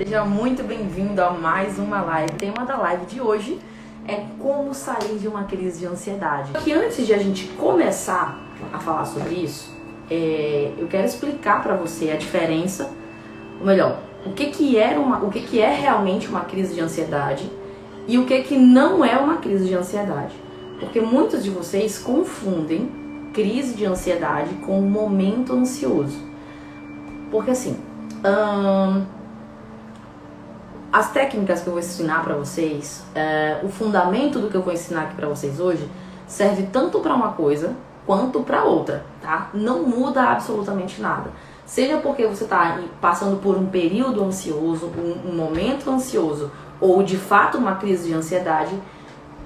Seja muito bem-vindo a mais uma live. O tema da live de hoje é como sair de uma crise de ansiedade. Que antes de a gente começar a falar sobre isso, eu quero explicar para você a diferença, ou melhor, o que é realmente uma crise de ansiedade e o que não é uma crise de ansiedade. Porque muitos de vocês confundem crise de ansiedade com um momento ansioso. Porque assim, as técnicas que eu vou ensinar para vocês, o fundamento do que eu vou ensinar aqui para vocês hoje, serve tanto para uma coisa quanto para outra, tá? Não muda absolutamente nada. Seja porque você está passando por um período ansioso, um momento ansioso, ou de fato uma crise de ansiedade,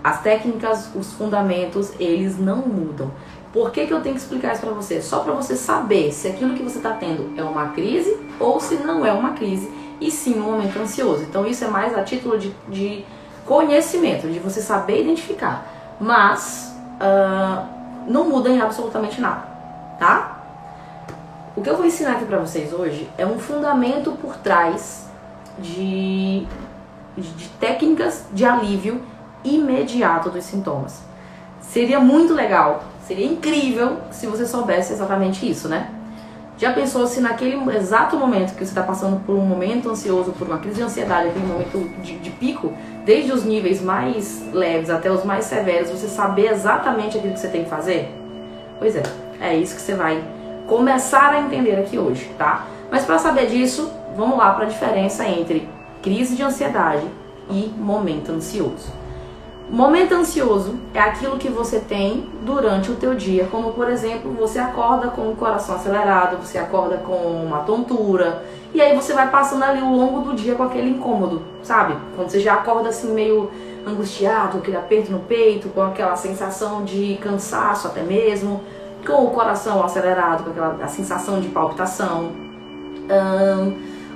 as técnicas, os fundamentos, eles não mudam. Por que eu tenho que explicar isso para você? Só para você saber se aquilo que você está tendo é uma crise ou se não é uma crise, e sim um momento ansioso. Então isso é mais a título de conhecimento, de você saber identificar. Mas não muda em absolutamente nada, tá? O que eu vou ensinar aqui para vocês hoje é um fundamento por trás de técnicas de alívio imediato dos sintomas. Seria muito legal, seria incrível se você soubesse exatamente isso, né? Já pensou se naquele exato momento que você está passando por um momento ansioso, por uma crise de ansiedade, aquele momento de pico, desde os níveis mais leves até os mais severos, você saber exatamente aquilo que você tem que fazer? Pois é isso que você vai começar a entender aqui hoje, tá? Mas para saber disso, vamos lá para a diferença entre crise de ansiedade e momento ansioso. Momento ansioso é aquilo que você tem durante o teu dia, como por exemplo, você acorda com o coração acelerado, você acorda com uma tontura, e aí você vai passando ali ao longo do dia com aquele incômodo, sabe? Quando você já acorda assim meio angustiado, aquele aperto no peito, com aquela sensação de cansaço até mesmo, com o coração acelerado, com aquela sensação de palpitação,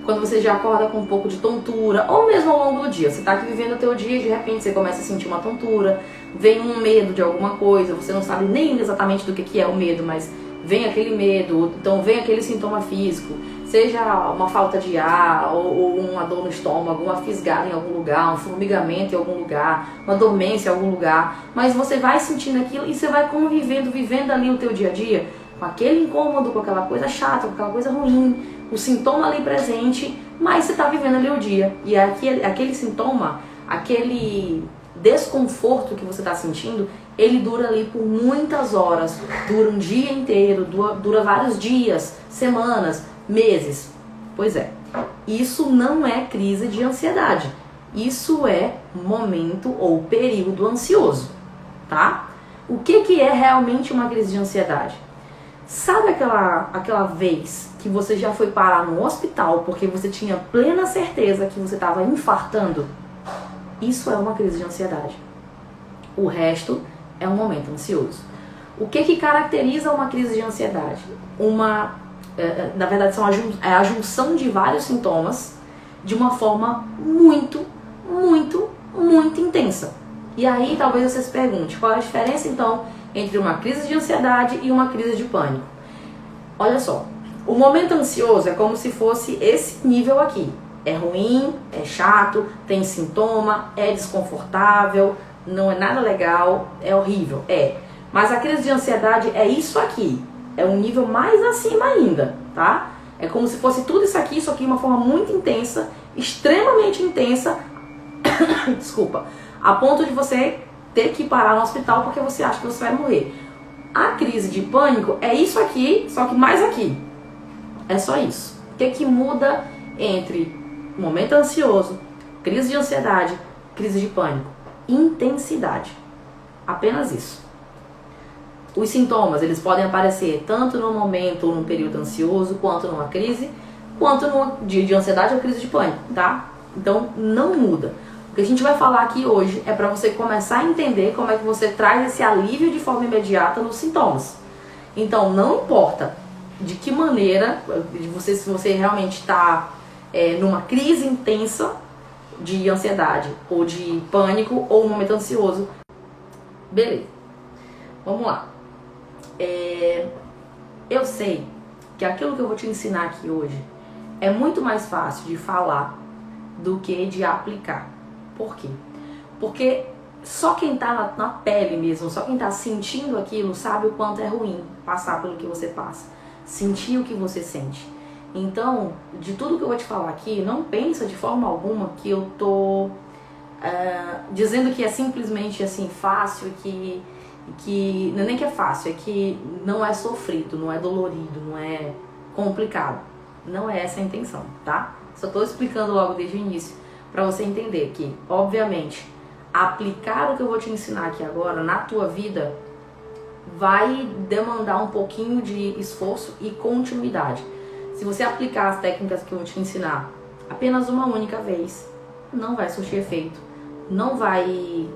quando você já acorda com um pouco de tontura, ou mesmo ao longo do dia, você tá aqui vivendo o teu dia e de repente você começa a sentir uma tontura, vem um medo de alguma coisa, você não sabe nem exatamente do que é o medo, mas vem aquele medo, então vem aquele sintoma físico, seja uma falta de ar, ou uma dor no estômago, uma fisgada em algum lugar, um formigamento em algum lugar, uma dormência em algum lugar, mas você vai sentindo aquilo e você vai vivendo ali o teu dia a dia, com aquele incômodo, com aquela coisa chata, com aquela coisa ruim, o sintoma ali presente, mas você está vivendo ali o dia. E aquele sintoma, aquele desconforto que você está sentindo, ele dura ali por muitas horas, dura um dia inteiro, dura vários dias, semanas, meses. Pois é, isso não é crise de ansiedade. Isso é momento ou período ansioso, tá? O que é realmente uma crise de ansiedade? Sabe aquela vez que você já foi parar no hospital porque você tinha plena certeza que você estava infartando? Isso é uma crise de ansiedade. O resto é um momento ansioso. O que caracteriza uma crise de ansiedade? Na verdade, é a junção de vários sintomas de uma forma muito, muito, muito intensa. E aí talvez você se pergunte, qual é a diferença então entre uma crise de ansiedade e uma crise de pânico? Olha só, o momento ansioso é como se fosse esse nível aqui. É ruim, é chato, tem sintoma, é desconfortável, não é nada legal, é horrível, Mas a crise de ansiedade é isso aqui, é um nível mais acima ainda, tá? É como se fosse tudo isso aqui de uma forma muito intensa, extremamente intensa, desculpa, a ponto de você ter que parar no hospital porque você acha que você vai morrer. A crise de pânico é isso aqui, só que mais aqui. É só isso. O que muda entre momento ansioso, crise de ansiedade, crise de pânico? Intensidade. Apenas isso. Os sintomas, eles podem aparecer tanto no momento ou no período ansioso, quanto numa crise, quanto de ansiedade ou crise de pânico, tá? Então, não muda. O que a gente vai falar aqui hoje é para você começar a entender como é que você traz esse alívio de forma imediata nos sintomas. Então, não importa de que maneira, se você realmente está numa crise intensa de ansiedade, ou de pânico, ou um momento ansioso. Beleza. Vamos lá. Eu sei que aquilo que eu vou te ensinar aqui hoje é muito mais fácil de falar do que de aplicar. Por quê? Porque só quem tá na pele mesmo, só quem tá sentindo aquilo sabe o quanto é ruim passar pelo que você passa, sentir o que você sente. Então, de tudo que eu vou te falar aqui, não pensa de forma alguma que eu tô dizendo que é simplesmente assim fácil, que não é nem que é fácil, é que não é sofrido, não é dolorido, não é complicado. Não é essa a intenção, tá? Só tô explicando logo desde o início para você entender que, obviamente, aplicar o que eu vou te ensinar aqui agora na tua vida vai demandar um pouquinho de esforço e continuidade. Se você aplicar as técnicas que eu vou te ensinar apenas uma única vez, não vai surtir efeito.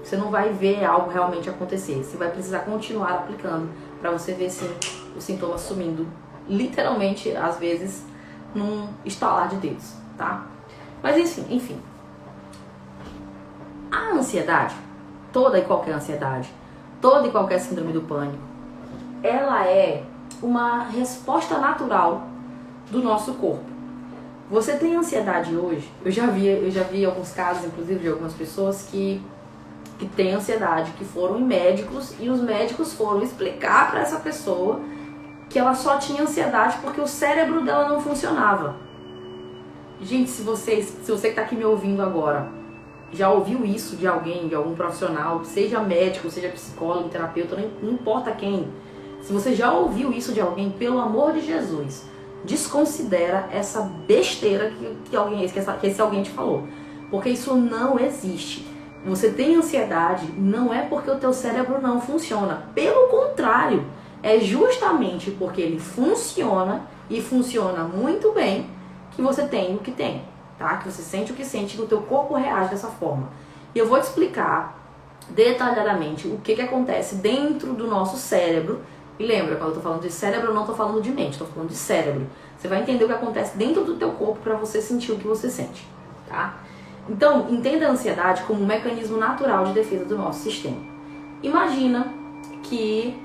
Você não vai ver algo realmente acontecer. Você vai precisar continuar aplicando para você ver sim os sintomas sumindo, literalmente, às vezes, num estalar de dedos, tá? Mas enfim. A ansiedade, toda e qualquer ansiedade, toda e qualquer síndrome do pânico, ela é uma resposta natural do nosso corpo. Você tem ansiedade hoje? Eu já vi alguns casos, inclusive, de algumas pessoas que têm ansiedade, que foram em médicos e os médicos foram explicar para essa pessoa que ela só tinha ansiedade porque o cérebro dela não funcionava. Gente, se você que está aqui me ouvindo agora já ouviu isso de alguém, de algum profissional, seja médico, seja psicólogo, terapeuta, não importa quem, se você já ouviu isso de alguém, pelo amor de Jesus, desconsidera essa besteira que esse alguém te falou. Porque isso não existe. Você tem ansiedade, não é porque o teu cérebro não funciona. Pelo contrário, é justamente porque ele funciona e funciona muito bem que você tem o que tem, tá? Que você sente o que sente, que o teu corpo reage dessa forma. E eu vou te explicar detalhadamente o que acontece dentro do nosso cérebro. E lembra, quando eu tô falando de cérebro, eu não tô falando de mente, tô falando de cérebro. Você vai entender o que acontece dentro do teu corpo para você sentir o que você sente, tá? Então, entenda a ansiedade como um mecanismo natural de defesa do nosso sistema. Imagina que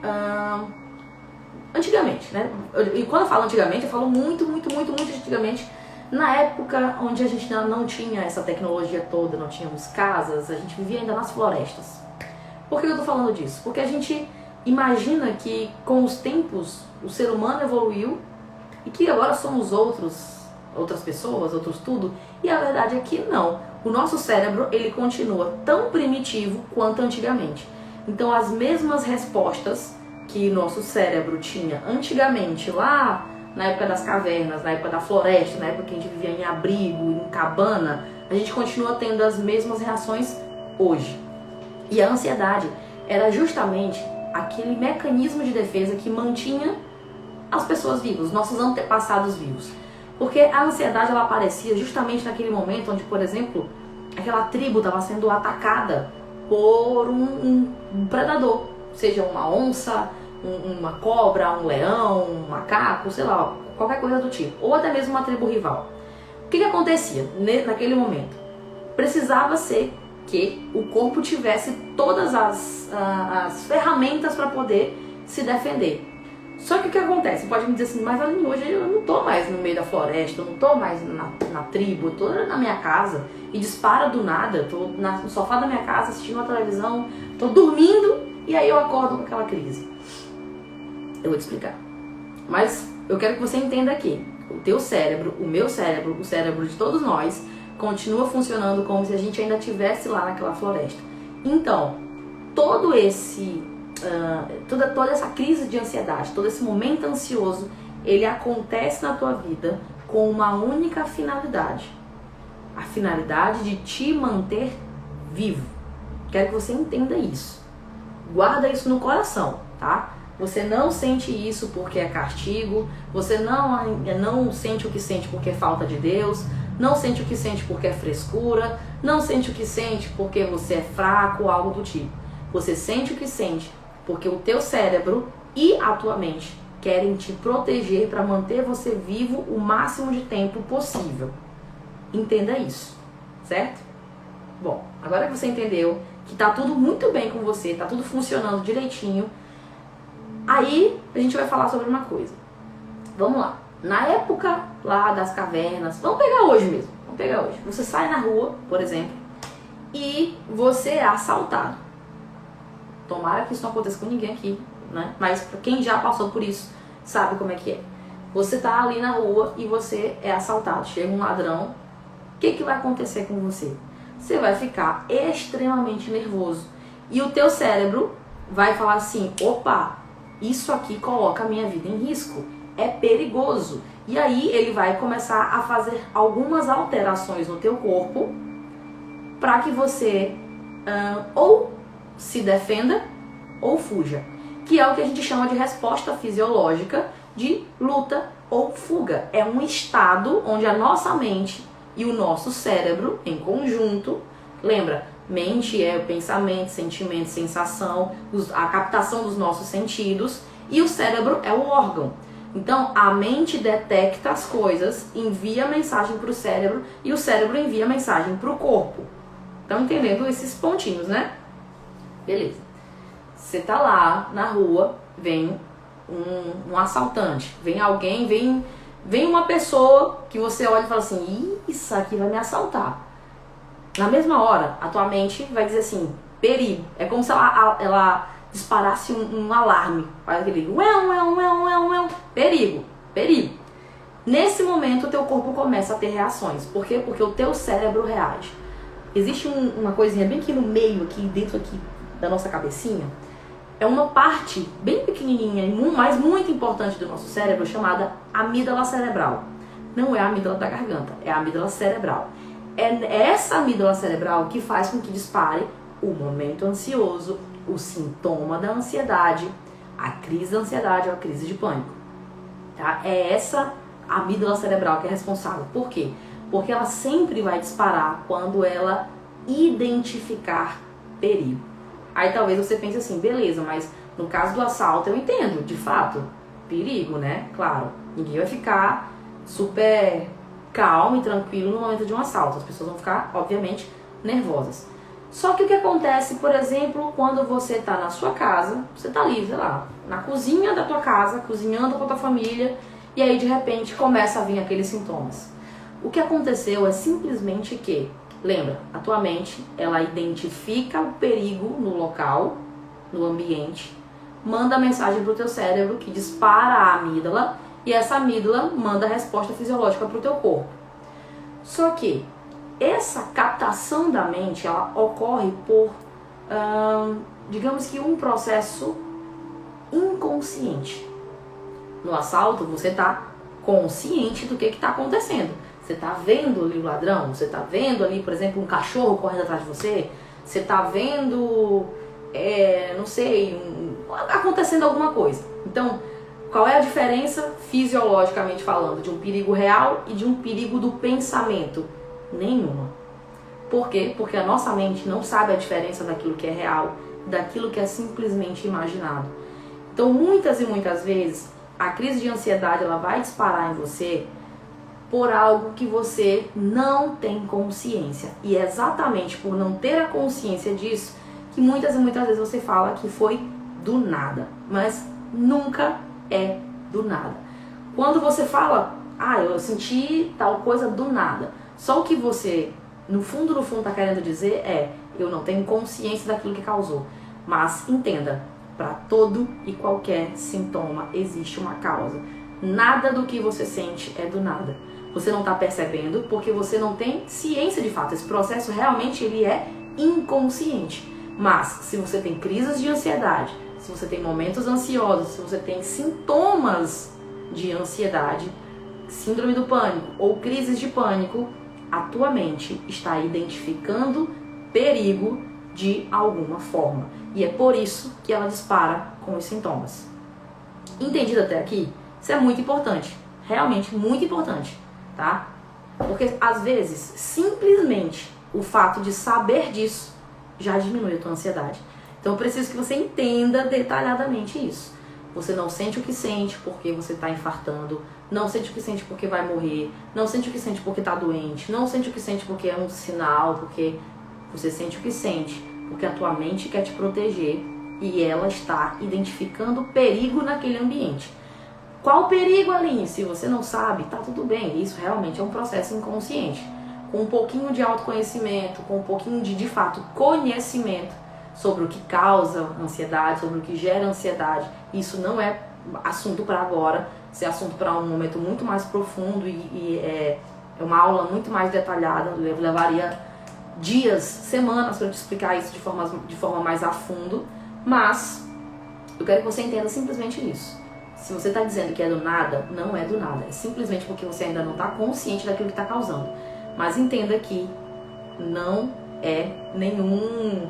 antigamente, né? E quando eu falo antigamente, eu falo muito antigamente, na época onde a gente não tinha essa tecnologia toda, não tínhamos casas, a gente vivia ainda nas florestas. Por que eu tô falando disso? Porque a gente imagina que com os tempos o ser humano evoluiu e que agora somos outras pessoas, outros tudo, e a verdade é que não. O nosso cérebro, ele continua tão primitivo quanto antigamente. Então as mesmas respostas que nosso cérebro tinha antigamente, lá na época das cavernas, na época da floresta, na época que a gente vivia em abrigo, em cabana, a gente continua tendo as mesmas reações hoje. E a ansiedade era justamente aquele mecanismo de defesa que mantinha as pessoas vivas, os nossos antepassados vivos. Porque a ansiedade, ela aparecia justamente naquele momento onde, por exemplo, aquela tribo estava sendo atacada por um predador, seja uma onça, uma cobra, um leão, um macaco, sei lá, qualquer coisa do tipo, ou até mesmo uma tribo rival. O que acontecia naquele momento? Precisava ser que o corpo tivesse todas as ferramentas para poder se defender. Só que o que acontece? Você pode me dizer assim, mas hoje eu não tô mais no meio da floresta, eu não tô mais na tribo, eu tô na minha casa e dispara do nada, tô no sofá da minha casa assistindo uma televisão, tô dormindo e aí eu acordo com aquela crise. Eu vou te explicar. Mas eu quero que você entenda aqui, o teu cérebro, o meu cérebro, o cérebro de todos nós, continua funcionando como se a gente ainda estivesse lá naquela floresta. Então, toda essa crise de ansiedade, todo esse momento ansioso, ele acontece na tua vida com uma única finalidade. A finalidade de te manter vivo. Quero que você entenda isso. Guarda isso no coração, tá? Você não sente isso porque é castigo, você não sente o que sente porque é falta de Deus, não sente o que sente porque é frescura, não sente o que sente porque você é fraco, algo do tipo. Você sente o que sente porque o teu cérebro e a tua mente querem te proteger para manter você vivo o máximo de tempo possível. Entenda isso, certo? Bom, agora que você entendeu que tá tudo muito bem com você, tá tudo funcionando direitinho, aí a gente vai falar sobre uma coisa. Vamos lá. Na época lá das cavernas, vamos pegar hoje mesmo. Vamos pegar hoje. Você sai na rua, por exemplo, e você é assaltado. Tomara que isso não aconteça com ninguém aqui, né? Mas pra quem já passou por isso, sabe como é que é. Você tá ali na rua e você é assaltado. Chega um ladrão, o que vai acontecer com você? Você vai ficar extremamente nervoso. E o teu cérebro vai falar assim, opa, isso aqui coloca a minha vida em risco. É perigoso. E aí ele vai começar a fazer algumas alterações no teu corpo para que você ou se defenda ou fuja. Que é o que a gente chama de resposta fisiológica de luta ou fuga. É um estado onde a nossa mente e o nosso cérebro, em conjunto, lembra, mente é o pensamento, sentimento, sensação, a captação dos nossos sentidos, e o cérebro é o órgão. Então, a mente detecta as coisas, envia mensagem para o cérebro, e o cérebro envia mensagem para o corpo. Estão entendendo esses pontinhos, né? Beleza. Você tá lá na rua, vem um assaltante, vem alguém, vem uma pessoa que você olha e fala assim, isso aqui vai me assaltar. Na mesma hora, a tua mente vai dizer assim, perigo. É como se ela disparasse um alarme. Faz aquele perigo, perigo. Nesse momento, o teu corpo começa a ter reações. Por quê? Porque o teu cérebro reage. Existe uma coisinha bem aqui no meio, aqui dentro aqui da nossa cabecinha. É uma parte bem pequenininha, mas muito importante do nosso cérebro, chamada amígdala cerebral. Não é a amígdala da garganta, é a amígdala cerebral. É essa amígdala cerebral que faz com que dispare o momento ansioso, o sintoma da ansiedade, a crise da ansiedade ou a crise de pânico. Tá? É essa amígdala cerebral que é responsável. Por quê? Porque ela sempre vai disparar quando ela identificar perigo. Aí talvez você pense assim, beleza, mas no caso do assalto eu entendo, de fato, perigo, né? Claro, ninguém vai ficar super calmo e tranquilo no momento de um assalto. As pessoas vão ficar, obviamente, nervosas. Só que o que acontece, por exemplo, quando você tá na sua casa, você tá ali, sei lá, na cozinha da tua casa, cozinhando com a tua família, e aí de repente começa a vir aqueles sintomas. O que aconteceu é simplesmente que, lembra, a tua mente, ela identifica o perigo no local, no ambiente, manda a mensagem pro teu cérebro que dispara a amígdala, e essa amígdala manda a resposta fisiológica pro teu corpo. Só que essa captação da mente, ela ocorre por, digamos que um processo inconsciente. No assalto, você tá consciente do que está acontecendo. Você tá vendo ali o ladrão, você tá vendo ali, por exemplo, um cachorro correndo atrás de você, você tá vendo, não sei, acontecendo alguma coisa. Então, qual é a diferença, fisiologicamente falando, de um perigo real e de um perigo do pensamento? Nenhuma. Por quê? Porque a nossa mente não sabe a diferença daquilo que é real, daquilo que é simplesmente imaginado. Então, muitas e muitas vezes, a crise de ansiedade ela vai disparar em você por algo que você não tem consciência. E é exatamente por não ter a consciência disso que muitas e muitas vezes você fala que foi do nada. Mas nunca é do nada. Quando você fala, eu senti tal coisa do nada, só o que você, no fundo tá querendo dizer é, eu não tenho consciência daquilo que causou. Mas entenda, para todo e qualquer sintoma existe uma causa. Nada do que você sente é do nada. Você não está percebendo porque você não tem ciência de fato. Esse processo realmente ele é inconsciente. Mas se você tem crises de ansiedade, se você tem momentos ansiosos, se você tem sintomas de ansiedade, síndrome do pânico ou crises de pânico, a tua mente está identificando perigo de alguma forma. E é por isso que ela dispara com os sintomas. Entendido até aqui? Isso é muito importante. Realmente muito importante. Tá? Porque às vezes, simplesmente o fato de saber disso já diminui a tua ansiedade. Então eu preciso que você entenda detalhadamente isso. Você não sente o que sente porque você está infartando, não sente o que sente porque vai morrer, não sente o que sente porque está doente, não sente o que sente porque é um sinal, porque você sente o que sente, porque a tua mente quer te proteger e ela está identificando perigo naquele ambiente. Qual o perigo, Aline? Se você não sabe, tá tudo bem. Isso realmente é um processo inconsciente. com um pouquinho de autoconhecimento, com um pouquinho de fato, conhecimento sobre o que causa ansiedade, sobre o que gera ansiedade. Isso não é assunto para agora, isso é assunto para um momento muito mais profundo e é uma aula muito mais detalhada, levaria dias, semanas para te explicar isso de forma mais a fundo, mas eu quero que você entenda simplesmente isso. Se você está dizendo que é do nada, não é do nada, é simplesmente porque você ainda não está consciente daquilo que está causando. Mas entenda que não é nenhum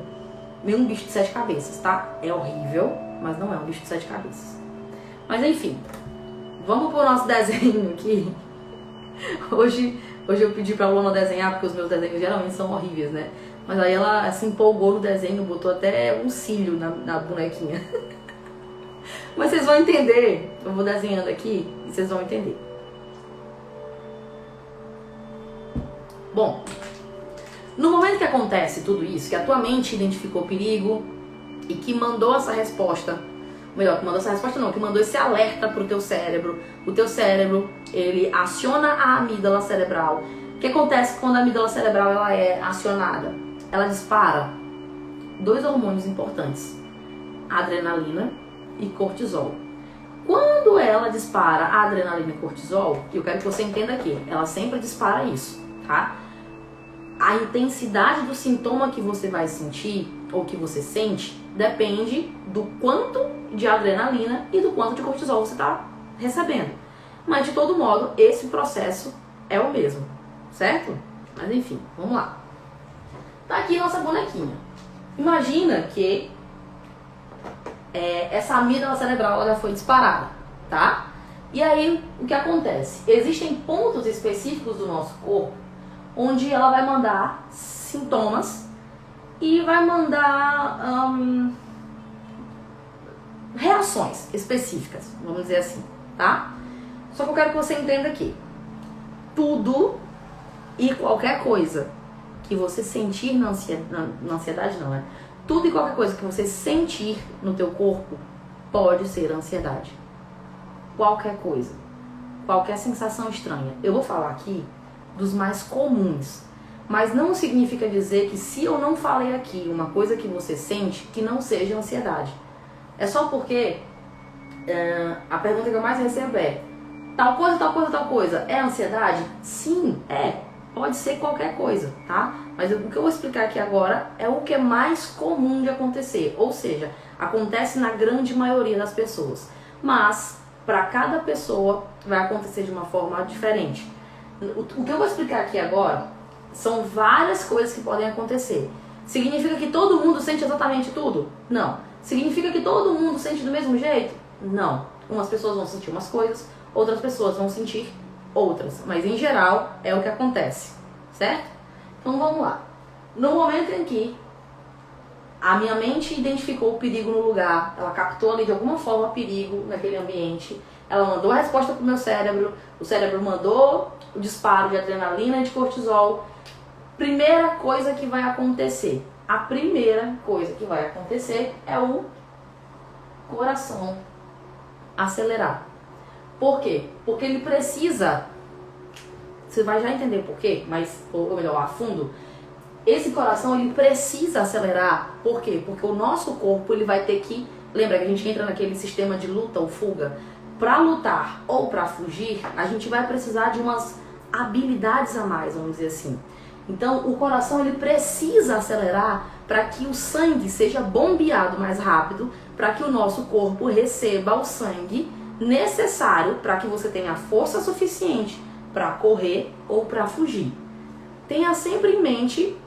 bicho de 7 cabeças, tá? É horrível, mas não é um bicho de 7 cabeças. Mas enfim, vamos pro nosso desenho aqui. Hoje eu pedi pra Luna desenhar, porque os meus desenhos geralmente são horríveis, né? Mas aí ela se empolgou no desenho, botou até um cílio na bonequinha. Mas vocês vão entender, eu vou desenhando aqui e vocês vão entender. Bom, no momento que acontece tudo isso, que a tua mente identificou o perigo e que mandou essa resposta, melhor, que mandou essa resposta não, que mandou esse alerta pro teu cérebro, o teu cérebro, ele aciona a amígdala cerebral. O que acontece quando a amígdala cerebral ela é acionada? Ela dispara 2 hormônios importantes, adrenalina e cortisol. Quando ela dispara a adrenalina e cortisol, eu quero que você entenda aqui, ela sempre dispara isso, tá? A intensidade do sintoma que você vai sentir, ou que você sente, depende do quanto de adrenalina e do quanto de cortisol você está recebendo. Mas, de todo modo, esse processo é o mesmo, certo? Mas, enfim, vamos lá. Tá aqui nossa bonequinha. Imagina que essa amígdala cerebral ela já foi disparada, tá? E aí, o que acontece? Existem pontos específicos do nosso corpo onde ela vai mandar sintomas e vai mandar reações específicas, vamos dizer assim, tá? Só que eu quero que você entenda aqui, tudo e qualquer coisa que você sentir na ansiedade não, né? Tudo e qualquer coisa que você sentir no teu corpo pode ser ansiedade. Qualquer coisa, qualquer sensação estranha. Eu vou falar aqui dos mais comuns, mas não significa dizer que se eu não falei aqui uma coisa que você sente, que não seja ansiedade. É só porque a pergunta que eu mais recebo é tal coisa, tal coisa, tal coisa, é ansiedade? Sim, é. Pode ser qualquer coisa, tá? Mas o que eu vou explicar aqui agora é o que é mais comum de acontecer, ou seja, acontece na grande maioria das pessoas. Mas, para cada pessoa, vai acontecer de uma forma diferente. O que eu vou explicar aqui agora são várias coisas que podem acontecer. Significa que todo mundo sente exatamente tudo? Não. Significa que todo mundo sente do mesmo jeito? Não. Umas pessoas vão sentir umas coisas, outras pessoas vão sentir outras. Mas em geral é o que acontece, certo? Então vamos lá. No momento em que a minha mente identificou o perigo no lugar, ela captou ali de alguma forma perigo naquele ambiente, ela mandou a resposta pro meu cérebro, o cérebro mandou o disparo de adrenalina e de cortisol. Primeira coisa que vai acontecer, a primeira coisa que vai acontecer é o coração acelerar. Por quê? Porque ele precisa, você vai já entender por quê, mas, ou melhor, a fundo, esse coração ele precisa acelerar. Por quê? Porque o nosso corpo ele vai ter que, lembra que a gente entra naquele sistema de luta ou fuga? Para lutar ou para fugir, a gente vai precisar de umas habilidades a mais, vamos dizer assim. Então, o coração ele precisa acelerar para que o sangue seja bombeado mais rápido, para que o nosso corpo receba o sangue necessário para que você tenha força suficiente para correr ou para fugir. Tenha sempre em mente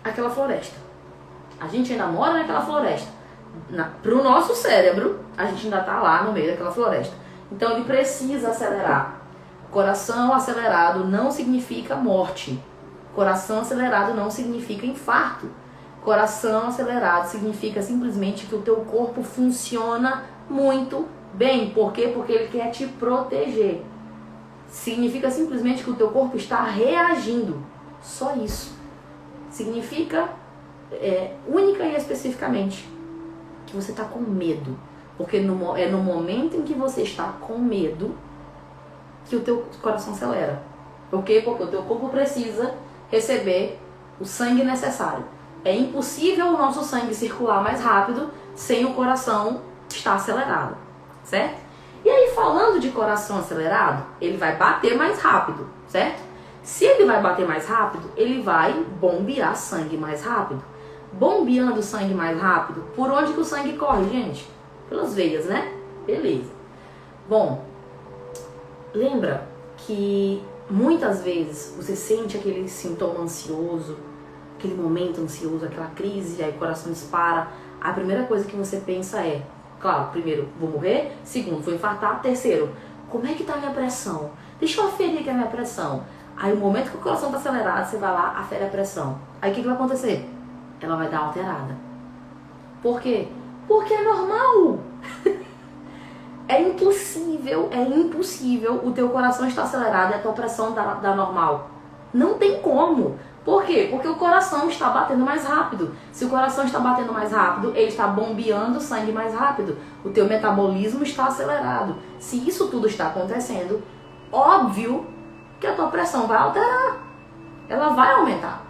aquela floresta. A gente ainda mora naquela floresta. Para o nosso cérebro, a gente ainda está lá no meio daquela floresta. Então ele precisa acelerar. Coração acelerado não significa morte. Coração acelerado não significa infarto. Coração acelerado significa simplesmente que o teu corpo funciona muito bem. Por quê? Porque ele quer te proteger. Significa simplesmente que o teu corpo está reagindo. Só isso. Significa única e especificamente que você está com medo. Porque é no momento em que você está com medo que o teu coração acelera. Por quê? Porque o teu corpo precisa receber o sangue necessário. É impossível o nosso sangue circular mais rápido sem o coração estar acelerado, certo? E aí, falando de coração acelerado, ele vai bater mais rápido, certo? Se ele vai bater mais rápido, ele vai bombear sangue mais rápido. Bombeando sangue mais rápido, por onde que o sangue corre, gente? Pelas veias, né? Beleza. Bom, lembra que muitas vezes você sente aquele sintoma ansioso, aquele momento ansioso, aquela crise, aí o coração dispara. A primeira coisa que você pensa é, claro, primeiro, vou morrer. Segundo, vou infartar. Terceiro, como é que tá a minha pressão? Deixa eu aferir aqui a minha pressão. Aí, no momento que o coração tá acelerado, você vai lá, afere a pressão. Aí, o que vai acontecer? Ela vai dar alterada. Por quê? Porque é normal. É impossível o teu coração estar acelerado e a tua pressão dar normal. Não tem como. Por quê? Porque o coração está batendo mais rápido. Se o coração está batendo mais rápido, ele está bombeando sangue mais rápido. O teu metabolismo está acelerado. Se isso tudo está acontecendo, óbvio que a tua pressão vai alterar. Ela vai aumentar.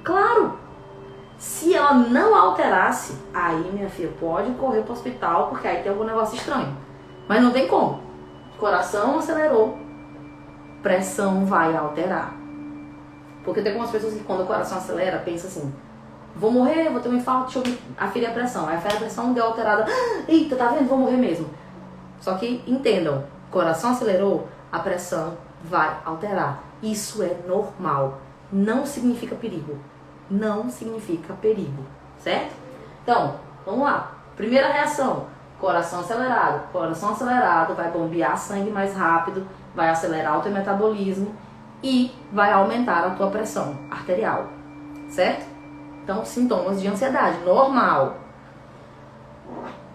Claro. Se ela não alterasse, aí, minha filha, pode correr para o hospital, porque aí tem algum negócio estranho. Mas não tem como. Coração acelerou, pressão vai alterar. Porque tem algumas pessoas que quando o coração acelera, pensa assim, vou morrer, vou ter um infarto, deixa eu aferir a pressão. Aí afere a pressão, deu alterada, eita, tá vendo? Vou morrer mesmo. Só que entendam, coração acelerou, a pressão vai alterar. Isso é normal. Não significa perigo. Não significa perigo, certo? Então, vamos lá. Primeira reação, coração acelerado. Coração acelerado vai bombear sangue mais rápido, vai acelerar o teu metabolismo e vai aumentar a tua pressão arterial, certo? Então, sintomas de ansiedade, normal.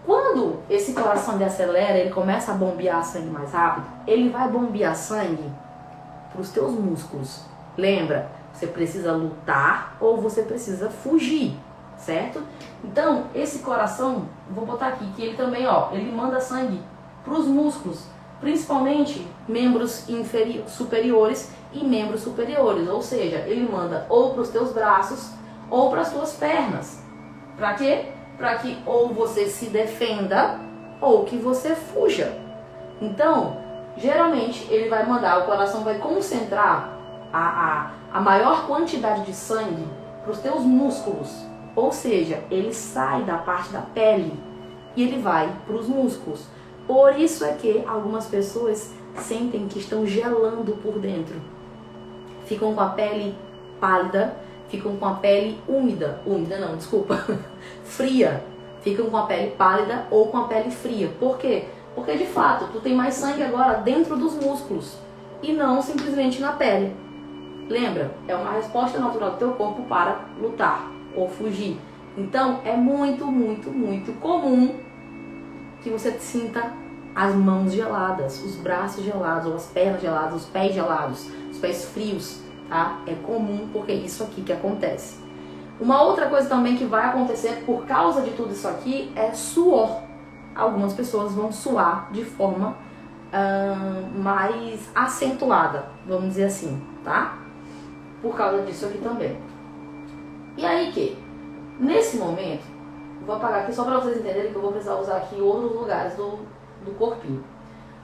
Quando esse coração desacelera, ele começa a bombear sangue mais rápido, ele vai bombear sangue para os teus músculos. Lembra? Você precisa lutar ou você precisa fugir, certo? Então, esse coração, vou botar aqui, que ele também, ó, ele manda sangue para os músculos, principalmente membros superiores e membros superiores, ou seja, ele manda ou para os teus braços ou para as tuas pernas. Para quê? Para que ou você se defenda ou que você fuja. Então, geralmente, ele vai mandar, o coração vai concentrar a maior quantidade de sangue para os teus músculos. Ou seja, ele sai da parte da pele e ele vai para os músculos. Por isso é que algumas pessoas sentem que estão gelando por dentro. Ficam com a pele pálida, ficam com a pele úmida. Úmida não, desculpa. Fria. Ficam com a pele pálida ou com a pele fria. Por quê? Porque de fato, tu tem mais sangue agora dentro dos músculos e não simplesmente na pele. Lembra? É uma resposta natural do teu corpo para lutar ou fugir. Então, é muito comum que você sinta as mãos geladas, os braços gelados, ou as pernas geladas, os pés gelados, os pés frios, tá? É comum porque é isso aqui que acontece. Uma outra coisa também que vai acontecer por causa de tudo isso aqui é suor. Algumas pessoas vão suar de forma mais acentuada, vamos dizer assim, tá? Por causa disso aqui também. E aí que, nesse momento, vou apagar aqui só para vocês entenderem que eu vou precisar usar aqui em outros lugares do corpinho.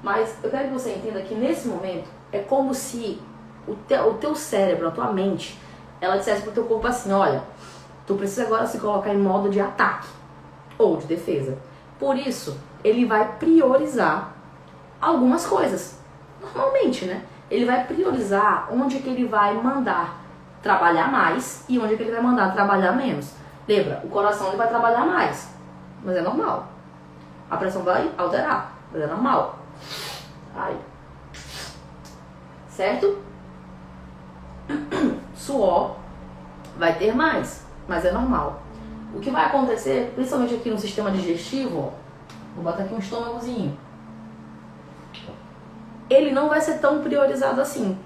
Mas eu quero que você entenda que nesse momento é como se o teu cérebro, a tua mente, ela dissesse pro teu corpo assim, olha, tu precisa agora se colocar em modo de ataque ou de defesa. Por isso, ele vai priorizar algumas coisas. Normalmente, né? Ele vai priorizar onde que ele vai mandar trabalhar mais e onde que ele vai mandar trabalhar menos. Lembra, o coração ele vai trabalhar mais, mas é normal. A pressão vai alterar, mas é normal. Aí. Certo? Suor vai ter mais, mas é normal. O que vai acontecer, principalmente aqui no sistema digestivo, ó, vou botar aqui um estômagozinho. Ele não vai ser tão priorizado assim.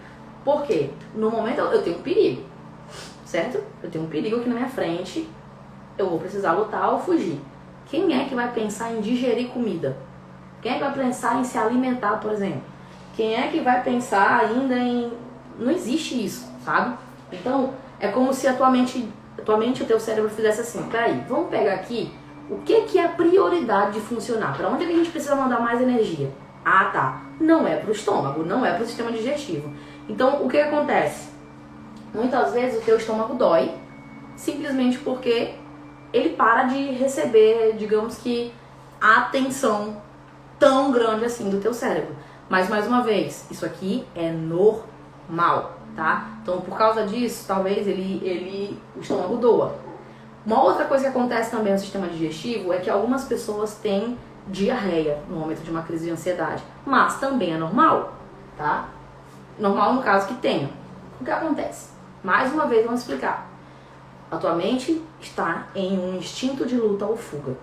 Por quê? No momento eu tenho um perigo, certo? Eu tenho um perigo aqui na minha frente, eu vou precisar lutar ou fugir. Quem é que vai pensar em digerir comida? Quem é que vai pensar em se alimentar, por exemplo? Quem é que vai pensar ainda em Não existe isso, sabe? Então, é como se a tua mente, o teu cérebro fizesse assim, peraí, vamos pegar aqui o que é a prioridade de funcionar, para onde é que a gente precisa mandar mais energia? Ah, tá, não é pro estômago, não é pro sistema digestivo. Então, o que acontece? Muitas vezes o teu estômago dói, simplesmente porque ele para de receber, digamos que, a atenção tão grande assim do teu cérebro. Mas, mais uma vez, isso aqui é normal, tá? Então, por causa disso, talvez o estômago doa. Uma outra coisa que acontece também no sistema digestivo é que algumas pessoas têm diarreia no momento de uma crise de ansiedade. Mas também é normal, tá? Normal no caso que tenha. O que acontece? Mais uma vez, vamos explicar. A tua mente está em um instinto de luta ou fuga.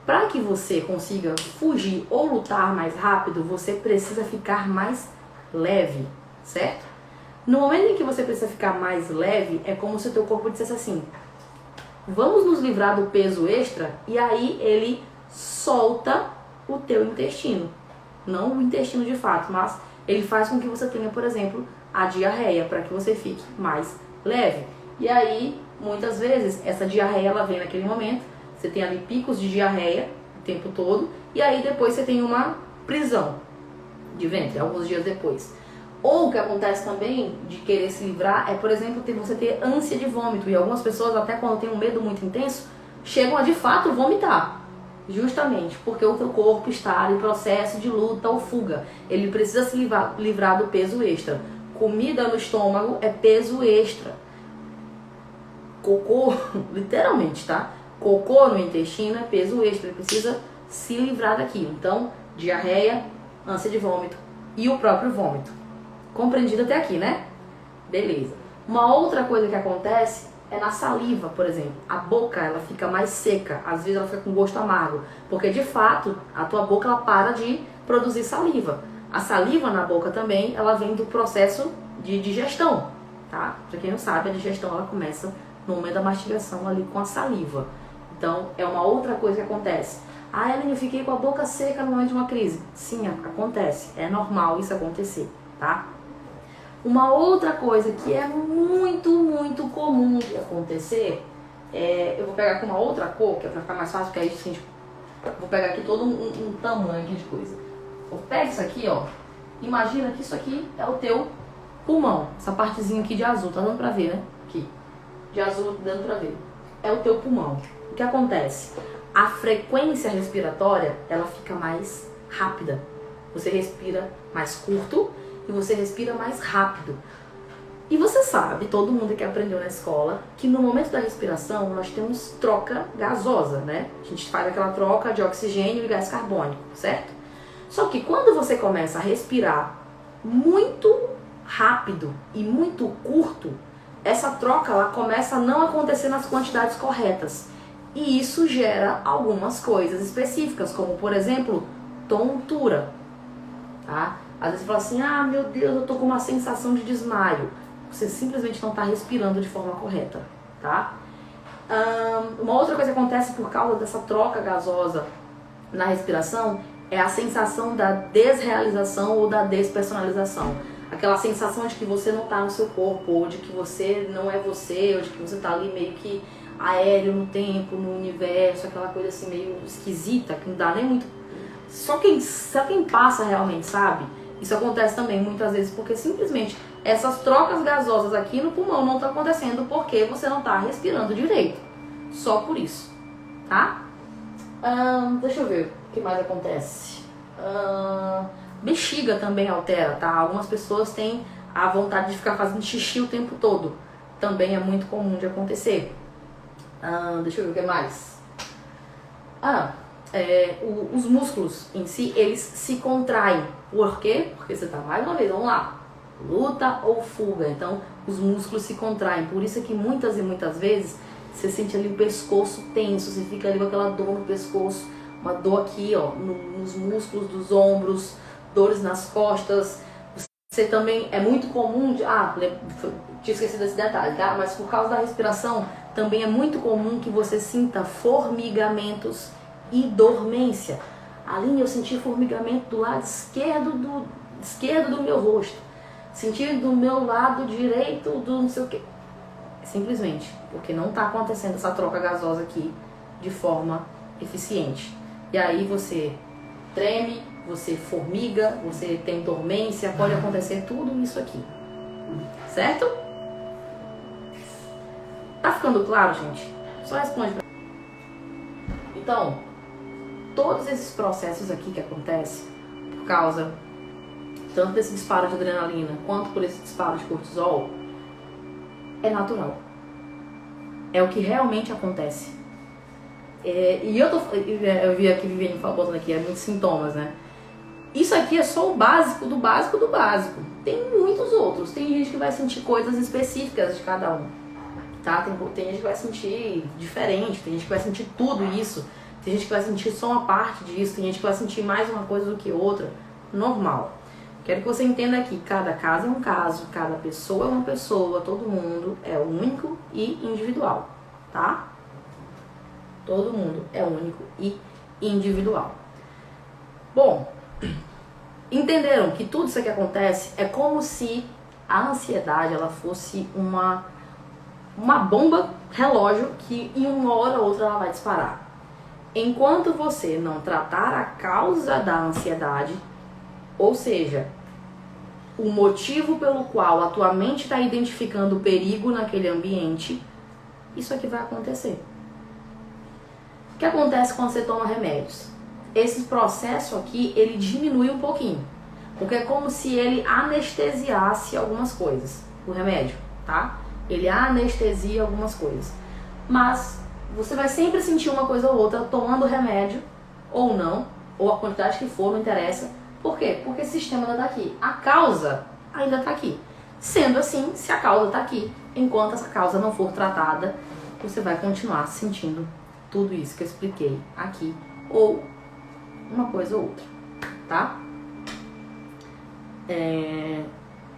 Para que você consiga fugir ou lutar mais rápido, você precisa ficar mais leve, certo? No momento em que você precisa ficar mais leve, é como se o teu corpo dissesse assim, vamos nos livrar do peso extra, e aí ele solta o teu intestino. Não o intestino de fato, mas ele faz com que você tenha, por exemplo, a diarreia, para que você fique mais leve. E aí, muitas vezes, essa diarreia ela vem naquele momento, você tem ali picos de diarreia o tempo todo, e aí depois você tem uma prisão de ventre, alguns dias depois. Ou o que acontece também de querer se livrar é, por exemplo, você ter ânsia de vômito. E algumas pessoas, até quando tem um medo muito intenso, chegam a de fato vomitar. Justamente porque o teu corpo está em processo de luta ou fuga. Ele precisa se livrar do peso extra. Comida no estômago é peso extra. Cocô, literalmente, tá? Cocô no intestino é peso extra. Ele precisa se livrar daquilo. Então, diarreia, ânsia de vômito e o próprio vômito. Compreendido até aqui, né? Beleza. Uma outra coisa que acontece é na saliva, por exemplo. A boca, ela fica mais seca. Às vezes ela fica com gosto amargo. Porque, de fato, a tua boca, ela para de produzir saliva. A saliva na boca também, ela vem do processo de digestão, tá? Pra quem não sabe, a digestão, ela começa no momento da mastigação ali com a saliva. Então, é uma outra coisa que acontece. Ah, Ellen, eu fiquei com a boca seca no momento de uma crise. Sim, acontece. É normal isso acontecer, tá? Uma outra coisa que é muito, muito comum de acontecer, eu vou pegar aqui uma outra cor, que é pra ficar mais fácil, porque aí assim, vou pegar aqui todo um tamanho aqui de coisa. Eu pego isso aqui, ó, imagina que isso aqui é o teu pulmão, essa partezinha aqui de azul, tá dando pra ver, né? Aqui, de azul dando pra ver. É o teu pulmão. O que acontece? A frequência respiratória, ela fica mais rápida. Você respira mais curto e você respira mais rápido. E você sabe, todo mundo que aprendeu na escola, que no momento da respiração nós temos troca gasosa, né? A gente faz aquela troca de oxigênio e gás carbônico, certo? Só que quando você começa a respirar muito rápido e muito curto, essa troca ela começa a não acontecer nas quantidades corretas. E isso gera algumas coisas específicas, como por exemplo, tontura, tá? Às vezes você fala assim, ah, meu Deus, eu tô com uma sensação de desmaio. Você simplesmente não está respirando de forma correta, tá? Uma outra coisa que acontece por causa dessa troca gasosa na respiração é a sensação da desrealização ou da despersonalização. Aquela sensação de que você não está no seu corpo, ou de que você não é você, ou de que você está ali meio que aéreo no tempo, no universo, aquela coisa assim meio esquisita, que não dá nem muito... Só quem passa realmente sabe. Isso acontece também muitas vezes porque simplesmente essas trocas gasosas aqui no pulmão não estão acontecendo porque você não está respirando direito. Só por isso, tá? Deixa eu ver o que mais acontece. Bexiga também altera, tá? Algumas pessoas têm a vontade de ficar fazendo xixi o tempo todo. Também é muito comum de acontecer. Deixa eu ver o que mais. Os músculos em si, eles se contraem. Por quê? Porque você tá, mais uma vez, vamos lá, luta ou fuga. Então, os músculos se contraem. Por isso é que muitas e muitas vezes você sente ali o pescoço tenso, você fica ali com aquela dor no pescoço, uma dor aqui, ó, nos músculos dos ombros, dores nas costas. Você também, é muito comum de... tinha esquecido desse detalhe, tá? Mas por causa da respiração, também é muito comum que você sinta formigamentos e dormência. Aline, eu senti formigamento do lado esquerdo do meu rosto. sentir do meu lado direito do não sei o quê. Simplesmente porque não está acontecendo essa troca gasosa aqui de forma eficiente. E aí você treme, você formiga, você tem dormência, pode acontecer tudo isso aqui. Certo? Tá ficando claro, gente? Só responde pra mim. Então, todos esses processos aqui que acontecem por causa tanto desse disparo de adrenalina quanto por esse disparo de cortisol é natural. É o que realmente acontece. E eu vi aqui Viviane botando aqui, muitos sintomas, né? Isso aqui é só o básico do básico do básico. Tem muitos outros. Tem gente que vai sentir coisas específicas de cada um, tá? Tem gente que vai sentir diferente, tem gente que vai sentir tudo isso, tem gente que vai sentir só uma parte disso, tem gente que vai sentir mais uma coisa do que outra. Normal. Quero que você entenda que cada caso é um caso, cada pessoa é uma pessoa, todo mundo é único e individual, tá? Todo mundo é único e individual. Bom, entenderam que tudo isso que acontece é como se a ansiedade ela fosse uma bomba relógio que em uma hora ou outra ela vai disparar. Enquanto você não tratar a causa da ansiedade, ou seja, o motivo pelo qual a tua mente está identificando o perigo naquele ambiente, isso aqui vai acontecer. O que acontece quando você toma remédios? Esse processo aqui, ele diminui um pouquinho. Porque é como se ele anestesiasse algumas coisas. O remédio, tá? Ele anestesia algumas coisas. Mas você vai sempre sentir uma coisa ou outra tomando remédio, ou não, ou a quantidade que for, não interessa. Por quê? Porque esse sistema ainda tá aqui. A causa ainda tá aqui. Sendo assim, se a causa tá aqui, enquanto essa causa não for tratada, você vai continuar sentindo tudo isso que eu expliquei aqui. Ou uma coisa ou outra, tá?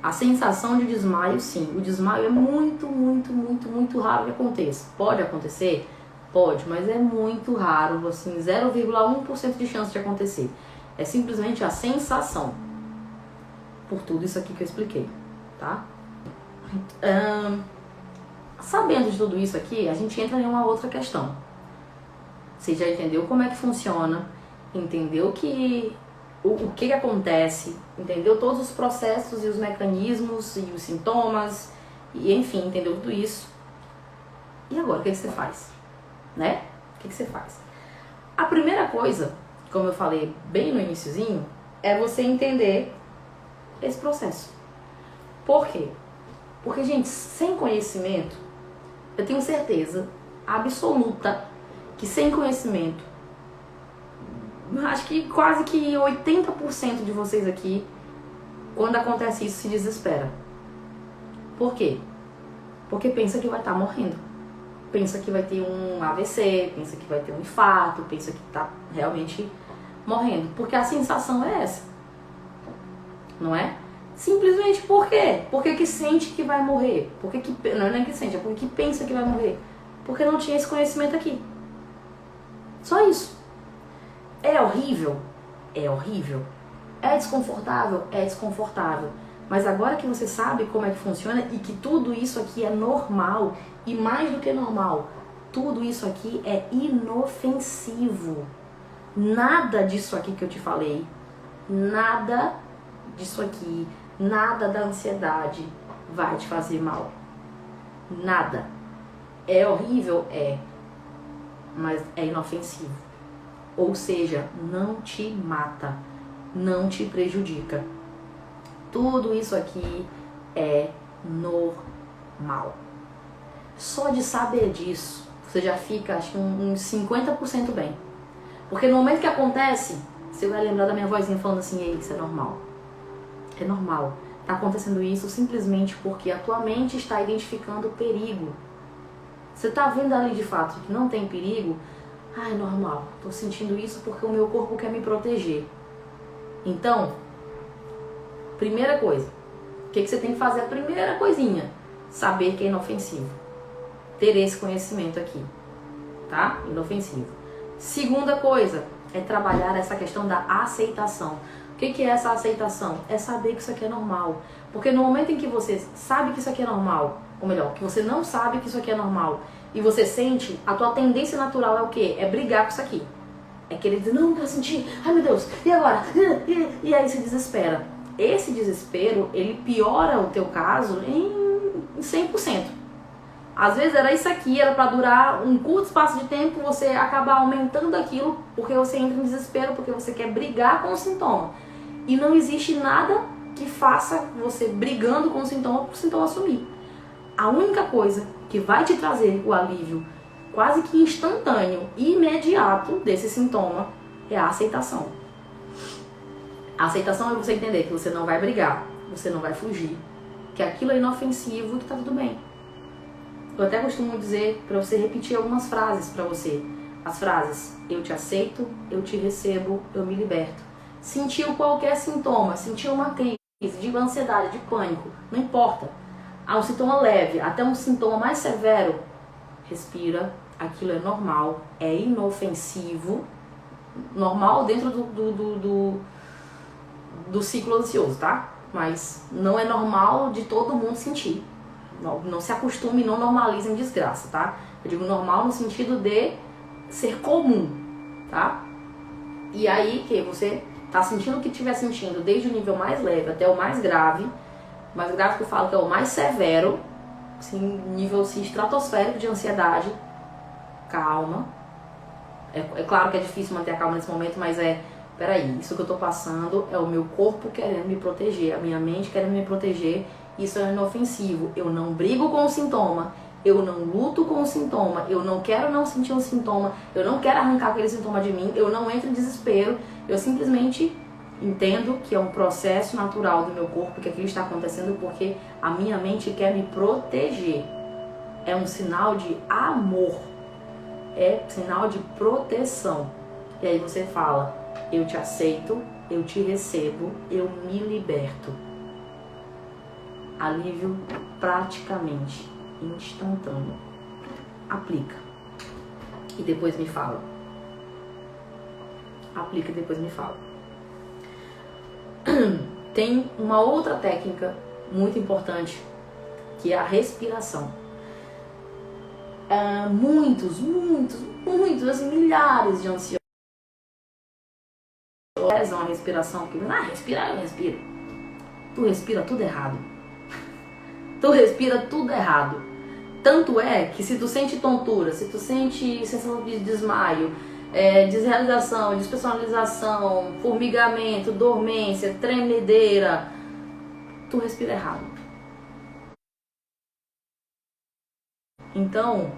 A sensação de desmaio, sim. O desmaio é muito, muito, muito, muito raro que aconteça. Pode acontecer? Pode, mas é muito raro, assim, 0,1% de chance de acontecer. É simplesmente a sensação. Por tudo isso aqui que eu expliquei, tá? Sabendo de tudo isso aqui, a gente entra em uma outra questão. Você já entendeu como é que funciona, entendeu o que acontece, entendeu todos os processos e os mecanismos e os sintomas, e enfim, entendeu tudo isso. E agora, o que você faz? Né? O que você faz? A primeira coisa, como eu falei bem no iniciozinho, é você entender esse processo. Por quê? Porque, gente, sem conhecimento, eu tenho certeza absoluta que sem conhecimento, acho que quase que 80% de vocês aqui, quando acontece isso, se desespera. Por quê? Porque pensa que vai estar morrendo. Pensa que vai ter um AVC, pensa que vai ter um infarto, pensa que está realmente morrendo. Porque a sensação é essa. Não é? Simplesmente por quê? Porque que sente que vai morrer. Porque que, não é nem que sente, é porque que pensa que vai morrer. Porque não tinha esse conhecimento aqui. Só isso. É horrível? É horrível. É desconfortável? É desconfortável. Mas agora que você sabe como é que funciona e que tudo isso aqui é normal, e mais do que normal, tudo isso aqui é inofensivo. Nada disso aqui que eu te falei, nada disso aqui, nada da ansiedade vai te fazer mal. Nada. É horrível? É. Mas é inofensivo. Ou seja, não te mata, não te prejudica. Tudo isso aqui é normal. Só de saber disso, você já fica, acho que uns 50% bem. Porque no momento que acontece, você vai lembrar da minha vozinha falando assim, ei, isso é normal. É normal. Tá acontecendo isso simplesmente porque a tua mente está identificando o perigo. Você tá vendo ali de fato que não tem perigo? Ah, é normal. Tô sentindo isso porque o meu corpo quer me proteger. Então, primeira coisa, o que você tem que fazer? A primeira coisinha, saber que é inofensivo. Ter esse conhecimento aqui, tá? Inofensivo. Segunda coisa, é trabalhar essa questão da aceitação. O que é essa aceitação? É saber que isso aqui é normal. Porque no momento em que você sabe que isso aqui é normal, ou melhor, que você não sabe que isso aqui é normal, e você sente, a tua tendência natural é o quê? É brigar com isso aqui. É querer dizer, não quero sentir, ai meu Deus, e agora? E aí se desespera. Esse desespero, ele piora o teu caso em 100%. Às vezes era isso aqui, era pra durar um curto espaço de tempo, você acaba aumentando aquilo, porque você entra em desespero, porque você quer brigar com o sintoma. E não existe nada que faça você brigando com o sintoma sumir. A única coisa que vai te trazer o alívio quase que instantâneo e imediato desse sintoma é a aceitação. A aceitação é você entender que você não vai brigar, você não vai fugir, que aquilo é inofensivo e que tá tudo bem. Eu até costumo dizer para você repetir algumas frases para você. As frases, eu te aceito, eu te recebo, eu me liberto. Sentiu qualquer sintoma, sentiu uma crise de ansiedade, de pânico, não importa. Há um sintoma leve, até um sintoma mais severo, respira, aquilo é normal, é inofensivo, normal dentro do ciclo ansioso, tá? Mas não é normal de todo mundo sentir. Não se acostume, não normalize em desgraça, tá? Eu digo normal no sentido de ser comum, tá? E aí que você tá sentindo o que estiver sentindo, desde o nível mais leve até o mais grave que eu falo que é o mais severo, assim, nível assim, estratosférico de ansiedade, calma. É claro que é difícil manter a calma nesse momento, mas peraí, isso que eu tô passando é o meu corpo querendo me proteger, a minha mente querendo me proteger, isso é inofensivo. Eu não brigo com o sintoma, eu não luto com o sintoma, eu não quero não sentir um sintoma, eu não quero arrancar aquele sintoma de mim, eu não entro em desespero, eu simplesmente entendo que é um processo natural do meu corpo, que aquilo está acontecendo porque a minha mente quer me proteger. É um sinal de amor, é sinal de proteção. E aí você fala, eu te aceito, eu te recebo, eu me liberto. Alívio praticamente instantâneo. Aplica. E depois me fala. Aplica e depois me fala. Tem uma outra técnica muito importante, que é a respiração. Muitos, assim, milhares de ansiosos rezam a respiração, porque respirar eu respiro. Tu respira tudo errado. Tu respira tudo errado. Tanto é que se tu sente tontura, se tu sente sensação de desmaio, desrealização, despersonalização, formigamento, dormência, tremedeira, tu respira errado. Então,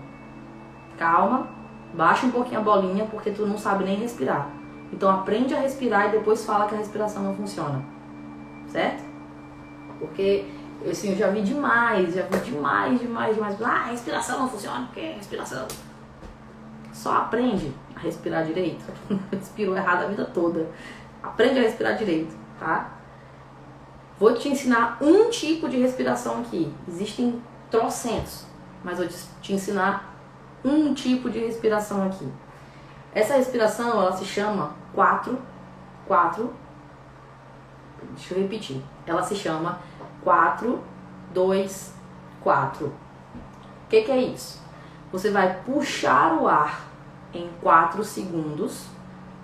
calma, baixa um pouquinho a bolinha porque tu não sabe nem respirar. Então aprende a respirar e depois fala que a respiração não funciona. Certo? Porque assim, eu já vi demais. A respiração não funciona, porque respiração. Só aprende a respirar direito. Respirou errado a vida toda. Aprende a respirar direito, tá? Vou te ensinar um tipo de respiração aqui. Existem trocentos, mas vou te ensinar um tipo de respiração aqui. Essa respiração, ela se chama 4. Deixa eu repetir. Ela se chama 4, 2, 4. O que é isso? Você vai puxar o ar em 4 segundos,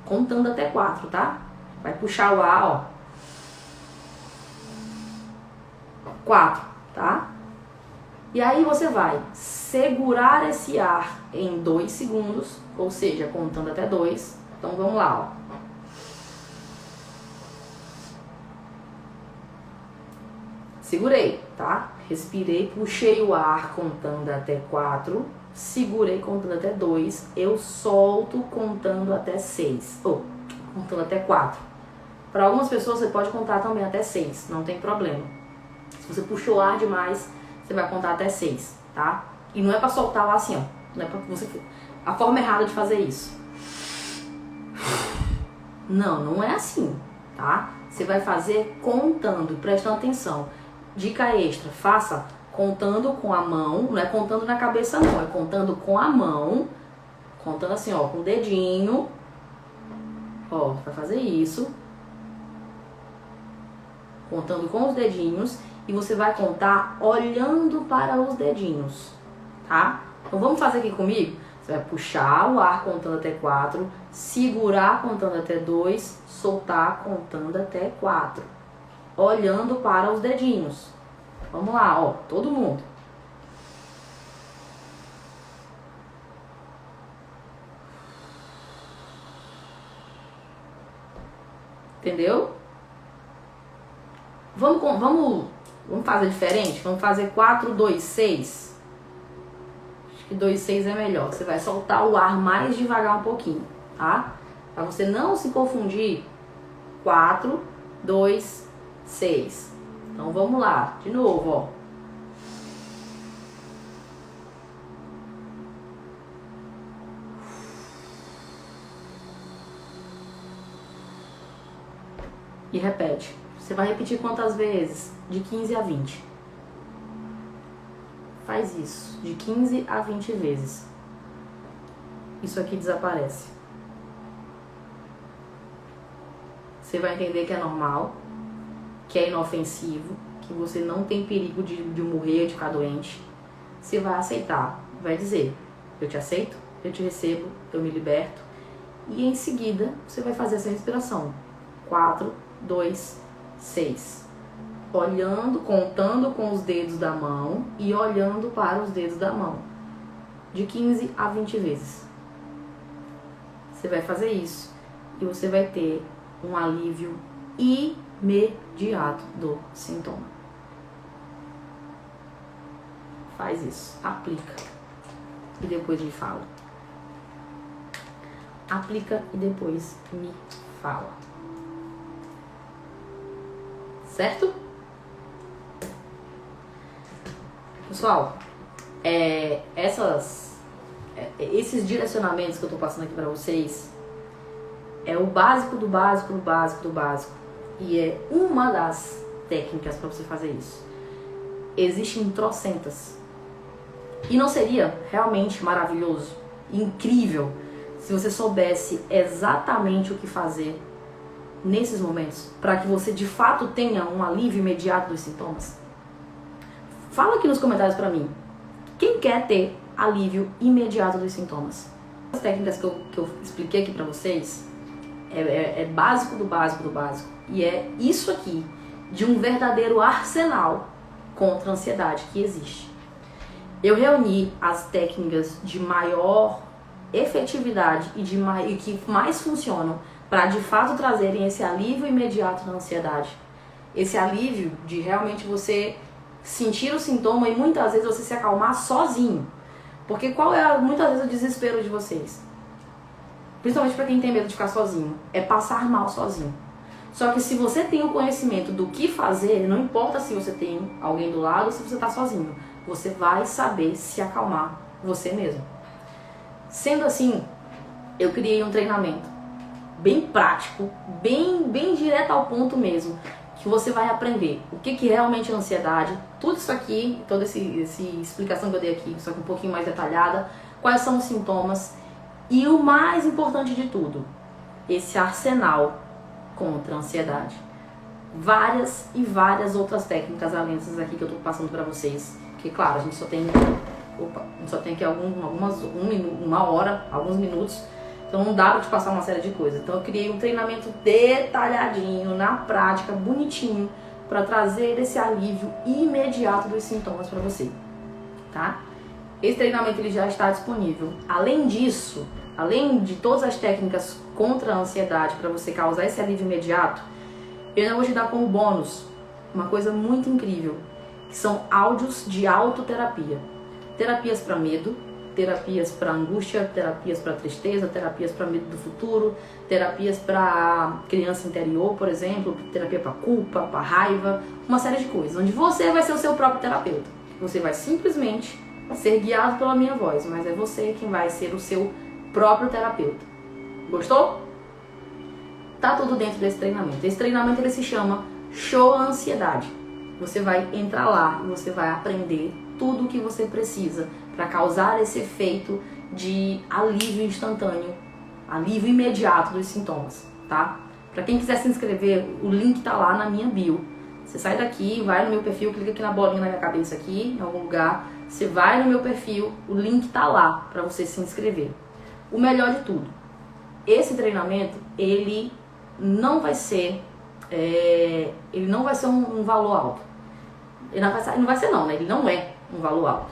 contando até 4, tá? Vai puxar o ar, ó. 4, tá? E aí você vai segurar esse ar em 2 segundos, ou seja, contando até 2. Então vamos lá, ó. Segurei, tá? Respirei, puxei o ar contando até 4, segurei contando até 2, eu solto contando até 6, ou contando até 4. Para algumas pessoas você pode contar também até 6, não tem problema. Se você puxou o ar demais, você vai contar até 6, tá? E não é pra soltar lá assim, ó. Não é pra você... A forma errada de fazer isso. Não é assim, tá? Você vai fazer contando, prestando atenção. Dica extra, faça contando com a mão, não é contando na cabeça não, é contando com a mão, contando assim, ó, com o dedinho, ó, vai fazer isso, contando com os dedinhos e você vai contar olhando para os dedinhos, tá? Então vamos fazer aqui comigo? Você vai puxar o ar contando até 4, segurar contando até 2, soltar contando até 4, olhando para os dedinhos. Vamos lá, ó, todo mundo. Entendeu? Vamos fazer diferente? Vamos fazer 4, 2, 6. Acho que 2, 6 é melhor. Você vai soltar o ar mais devagar um pouquinho, tá? Pra você não se confundir. 4, 2, 6. Então vamos lá, de novo, ó. E repete. Você vai repetir quantas vezes? De 15 a 20. Faz isso, de 15 a 20 vezes. Isso aqui desaparece. Você vai entender que é normal, que é inofensivo, que você não tem perigo de morrer, de ficar doente. Você vai aceitar, vai dizer, eu te aceito, eu te recebo, eu me liberto. E em seguida, você vai fazer essa respiração. 4, 2, 6. Olhando, contando com os dedos da mão e olhando para os dedos da mão. De 15 a 20 vezes. Você vai fazer isso e você vai ter um alívio imediato do sintoma. Faz isso, aplica e depois me fala. Aplica e depois me fala. Certo? Pessoal, esses direcionamentos que eu tô passando aqui pra vocês é o básico do básico do básico do básico. E é uma das técnicas para você fazer isso. Existem trocentas. E não seria realmente maravilhoso, incrível, se você soubesse exatamente o que fazer nesses momentos, para que você de fato tenha um alívio imediato dos sintomas? Fala aqui nos comentários para mim, quem quer ter alívio imediato dos sintomas? As técnicas que eu expliquei aqui para vocês é básico do básico do básico, e é isso aqui de um verdadeiro arsenal contra a ansiedade que existe. Eu reuni as técnicas de maior efetividade e que mais funcionam para de fato trazerem esse alívio imediato da ansiedade. Esse alívio de realmente você sentir o sintoma e muitas vezes você se acalmar sozinho. Porque qual é muitas vezes o desespero de vocês? Principalmente para quem tem medo de ficar sozinho. É passar mal sozinho. Só que se você tem o conhecimento do que fazer, não importa se você tem alguém do lado ou se você está sozinho, você vai saber se acalmar você mesmo. Sendo assim, eu criei um treinamento bem prático, bem direto ao ponto mesmo, que você vai aprender o que realmente é ansiedade, tudo isso aqui, toda essa explicação que eu dei aqui, só que um pouquinho mais detalhada, quais são os sintomas e o mais importante de tudo, esse arsenal contra a ansiedade. Várias e várias outras técnicas além dessas aqui que eu tô passando pra vocês, que claro, a gente só tem aqui uma hora, alguns minutos, então não dá pra te passar uma série de coisas. Então eu criei um treinamento detalhadinho, na prática, bonitinho, pra trazer esse alívio imediato dos sintomas pra você, tá? Esse treinamento ele já está disponível. Além disso, além de todas as técnicas contra a ansiedade para você causar esse alívio imediato, eu ainda vou te dar como bônus uma coisa muito incrível, que são áudios de autoterapia. Terapias para medo, terapias para angústia, terapias para tristeza, terapias para medo do futuro, terapias para criança interior, por exemplo, terapia para culpa, para raiva, uma série de coisas, onde você vai ser o seu próprio terapeuta. Você vai simplesmente ser guiado pela minha voz, mas é você quem vai ser o seu próprio terapeuta. Gostou? Tá tudo dentro desse treinamento. Esse treinamento ele se chama Show a Ansiedade. Você vai entrar lá e você vai aprender tudo o que você precisa para causar esse efeito de alívio instantâneo, alívio imediato dos sintomas, tá? Para quem quiser se inscrever, o link tá lá na minha bio. Você sai daqui, vai no meu perfil, clica aqui na bolinha na minha cabeça aqui, em algum lugar. Você vai no meu perfil, o link tá lá para você se inscrever. O melhor de tudo, esse treinamento, ele não vai ser um valor alto. Ele não vai ser não, né? Ele não é um valor alto.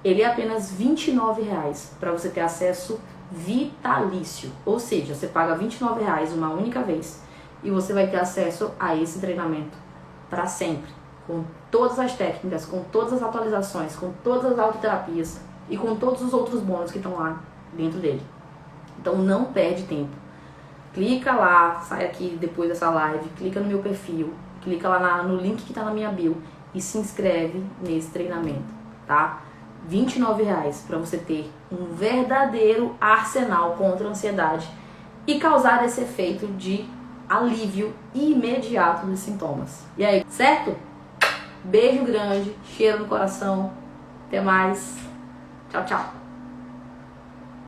Ele é apenas R$29 para você ter acesso vitalício. Ou seja, você paga R$29 uma única vez e você vai ter acesso a esse treinamento para sempre. Com todas as técnicas, com todas as atualizações, com todas as autoterapias e com todos os outros bônus que estão lá dentro dele. Então não perde tempo. Clica lá, sai aqui depois dessa live, clica no meu perfil, clica lá no link que está na minha bio e se inscreve nesse treinamento, tá? R$29 para você ter um verdadeiro arsenal contra a ansiedade e causar esse efeito de alívio imediato dos sintomas. E aí, certo? Beijo grande, cheiro no coração. Até mais. Tchau, tchau.